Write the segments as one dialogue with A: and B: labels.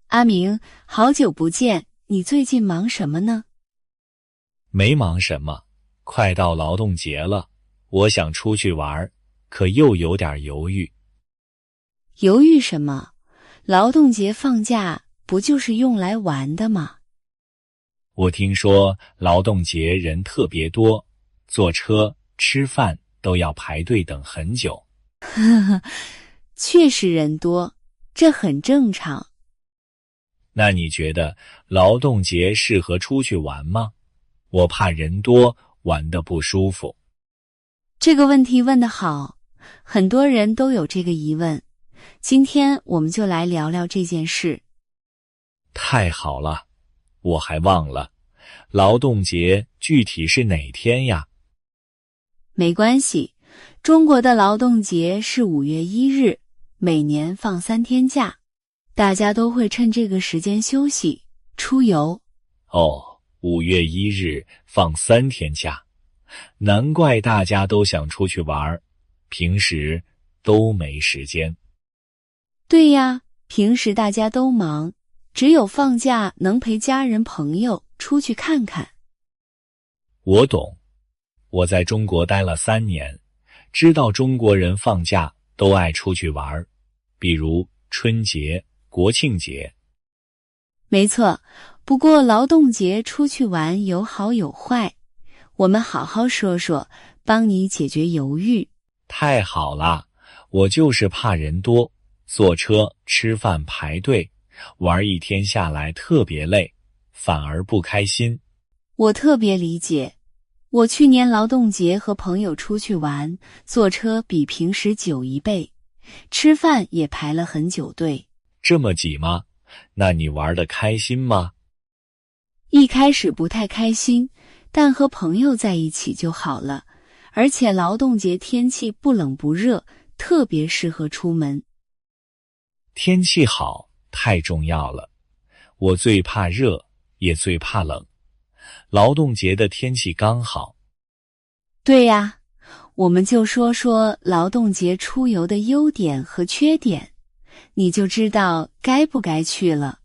A: 阿明，好久不见，你最近忙什么呢？
B: 没忙什么，快到劳动节了，我想出去玩，可又有点犹豫。
A: 犹豫什么？劳动节放假不就是用来玩的吗？
B: 我听说劳动节人特别多，坐车、吃饭都要排队等很久。
A: 确实人多，这很正常。
B: 那你觉得劳动节适合出去玩吗？我怕人多，玩得不舒服。
A: 这个问题问得好，很多人都有这个疑问。今天我们就来聊聊这件事。
B: 太好了，我还忘了，劳动节具体是哪天呀？
A: 没关系，中国的劳动节是5月1日，每年放3天假，大家都会趁这个时间休息、出游。
B: 哦，5月1日放3天假，难怪大家都想出去玩，平时都没时间。
A: 对呀，平时大家都忙，只有放假能陪家人朋友出去看看。
B: 我懂，我在中国待了3年，知道中国人放假都爱出去玩，比如春节、国庆节。
A: 没错，不过劳动节出去玩有好有坏，我们好好说说，帮你解决犹豫。
B: 太好了，我就是怕人多，坐车、吃饭排队，玩一天下来特别累，反而不开心。
A: 我特别理解，我去年劳动节和朋友出去玩，坐车比平时久1倍，吃饭也排了很久队。
B: 这么挤吗？那你玩得开心吗？
A: 一开始不太开心，但和朋友在一起就好了。而且劳动节天气不冷不热，特别适合出门。
B: 天气好太重要了，我最怕热，也最怕冷。劳动节的天气刚好。
A: 对呀，我们就说说劳动节出游的优点和缺点，你就知道该不该去了。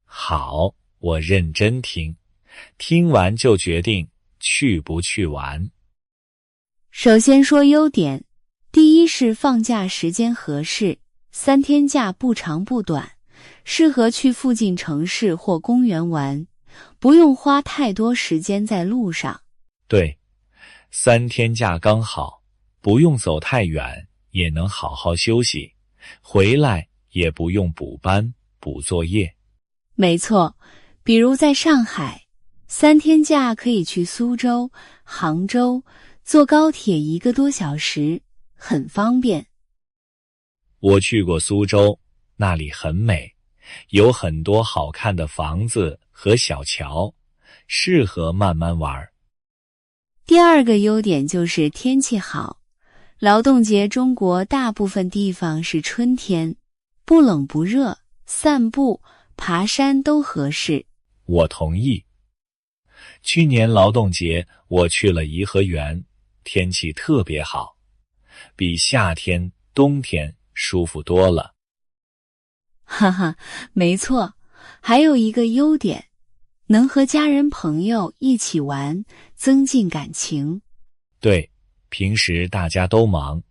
B: 好，我认真听，听完就决定去不去玩。
A: 首先说优点，第一是放假时间合适，3天假不长不短，适合去附近城市或公园玩，不用花太多时间在路上。
B: 对，3天假刚好，不用走太远，也能好好休息，回来也不用补班、补作业。
A: 没错，比如在上海，3天假可以去苏州、杭州，坐高铁1个多小时，很方便。
B: 我去过苏州，那里很美，有很多好看的房子和小桥，适合慢慢玩。
A: 第二个优点就是天气好，劳动节中国大部分地方是春天，不冷不热，散步、爬山都合适。
B: 我同意。去年劳动节我去了颐和园，天气特别好，比夏天、冬天舒服多了。
A: 哈哈，没错，还有一个优点，能和家人朋友一起玩，增进感情。
B: 对，平时大家都忙，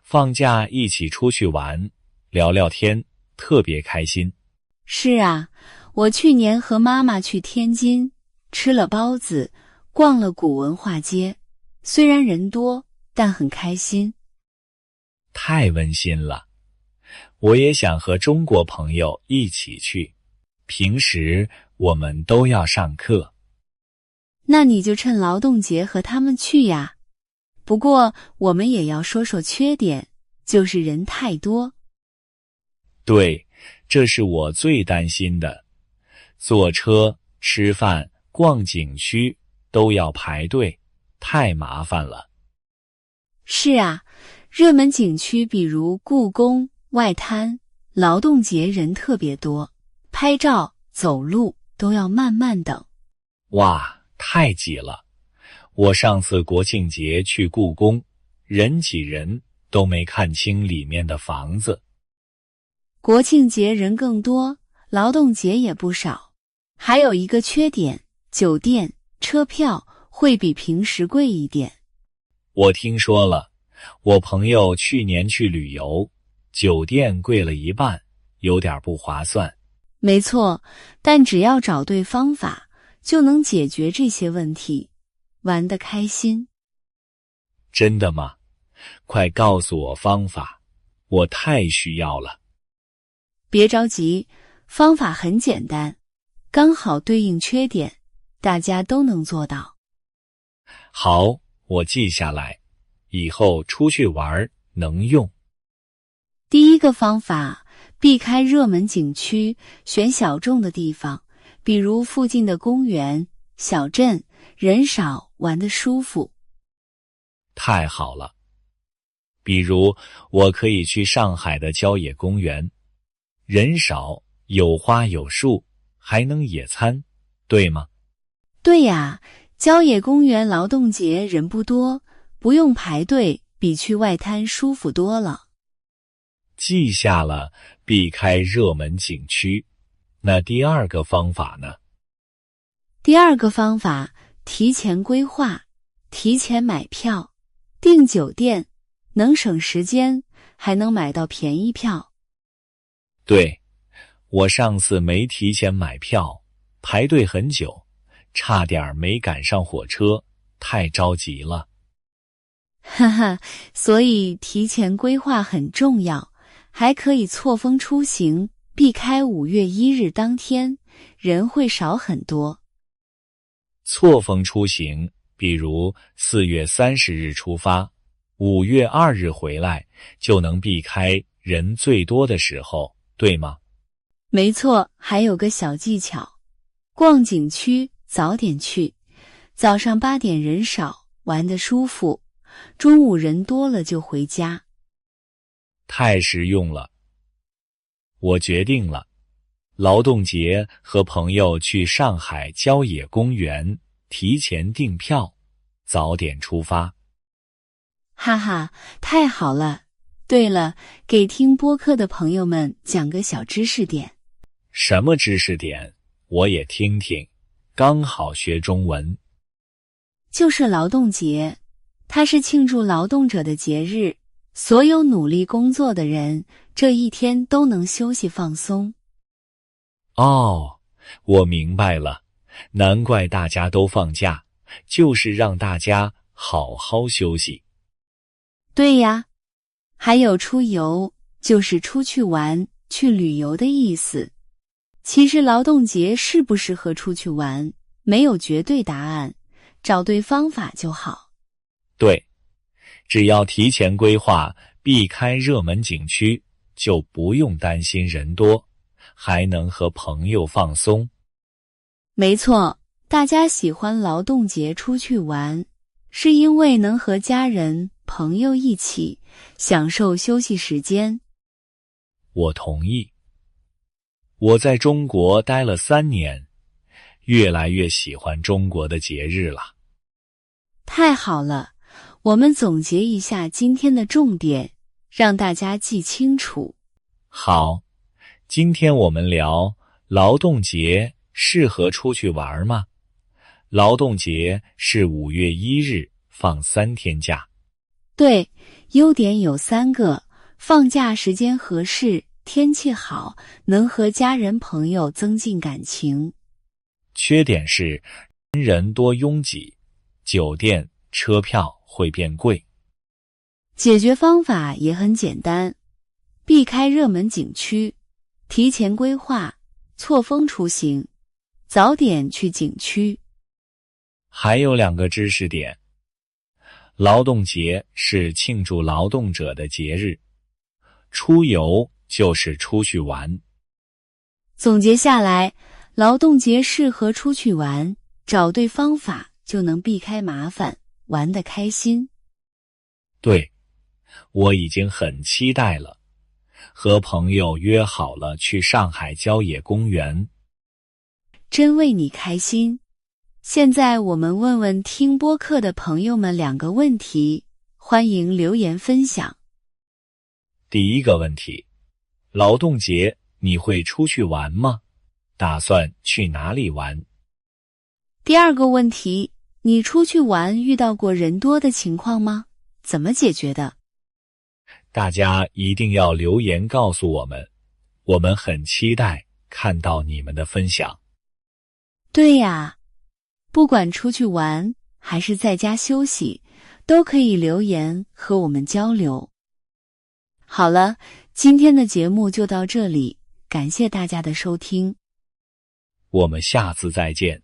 B: 放假一起出去玩，聊聊天，特别开心。
A: 是啊，我去年和妈妈去天津，吃了包子，逛了古文化街，虽然人多，但很开心。
B: 太温馨了，我也想和中国朋友一起去，平时我们都要上课。
A: 那你就趁劳动节和他们去呀。不过我们也要说说缺点，就是人太多。
B: 对，这是我最担心的。坐车、吃饭、逛景区都要排队，太麻烦了。
A: 是啊，热门景区比如故宫、外滩，劳动节人特别多，拍照、走路都要慢慢等。
B: 哇，太挤了！我上次国庆节去故宫，人挤人，都没看清里面的房子。
A: 国庆节人更多，劳动节也不少。还有一个缺点，酒店、车票会比平时贵一点。
B: 我听说了，我朋友去年去旅游，酒店贵了一半，有点不划算。
A: 没错，但只要找对方法，就能解决这些问题，玩得开心。
B: 真的吗？快告诉我方法，我太需要了。
A: 别着急，方法很简单，刚好对应缺点，大家都能做到。
B: 好，我记下来，以后出去玩能用。
A: 第一个方法，避开热门景区，选小众的地方，比如附近的公园、小镇，人少，玩得舒服。
B: 太好了。比如，我可以去上海的郊野公园，人少，有花有树，还能野餐，对吗？
A: 对呀，郊野公园劳动节人不多，不用排队，比去外滩舒服多了。
B: 记下了，避开热门景区。那第二个方法呢？
A: 第二个方法，提前规划，提前买票，订酒店，能省时间，还能买到便宜票。
B: 对，我上次没提前买票，排队很久，差点没赶上火车，太着急了。
A: 哈哈，所以提前规划很重要，还可以错峰出行，避开5月1日当天，人会少很多。
B: 错峰出行，比如4月30日出发，5月2日回来，就能避开人最多的时候，对吗？
A: 没错，还有个小技巧，逛景区早点去，早上8点人少，玩得舒服，中午人多了就回家。
B: 太实用了。我决定了，劳动节和朋友去上海郊野公园，提前订票，早点出发。
A: 哈哈，太好了！对了，给听播客的朋友们讲个小知识点。
B: 什么知识点？我也听听，刚好学中文。
A: 就是劳动节，它是庆祝劳动者的节日，所有努力工作的人，这一天都能休息放松。
B: 哦，我明白了，难怪大家都放假，就是让大家好好休息。
A: 对呀，还有出游，就是出去玩、去旅游的意思。其实劳动节适不适合出去玩，没有绝对答案，找对方法就好。
B: 对，只要提前规划，避开热门景区，就不用担心人多，还能和朋友放松。
A: 没错，大家喜欢劳动节出去玩，是因为能和家人、朋友一起享受休息时间。
B: 我同意。我在中国待了3年，越来越喜欢中国的节日了。
A: 太好了，我们总结一下今天的重点，让大家记清楚。
B: 好，今天我们聊劳动节适合出去玩吗？劳动节是5月1日，放3天假。
A: 对，优点有3个，放假时间合适，天气好，能和家人朋友增进感情。
B: 缺点是人多拥挤，酒店、车票会变贵。
A: 解决方法也很简单，避开热门景区，提前规划，错峰出行，早点去景区。
B: 还有2个知识点。劳动节是庆祝劳动者的节日，出游就是出去玩。
A: 总结下来，劳动节适合出去玩，找对方法就能避开麻烦，玩得开心。
B: 对，我已经很期待了，和朋友约好了去上海郊野公园。
A: 真为你开心。现在我们问问听播客的朋友们2个问题，欢迎留言分享。
B: 第一个问题，劳动节你会出去玩吗？打算去哪里玩？
A: 第二个问题，你出去玩遇到过人多的情况吗？怎么解决的？
B: 大家一定要留言告诉我们，我们很期待看到你们的分享。
A: 对呀，不管出去玩还是在家休息，都可以留言和我们交流。好了，今天的节目就到这里，感谢大家的收听。
B: 我们下次再见。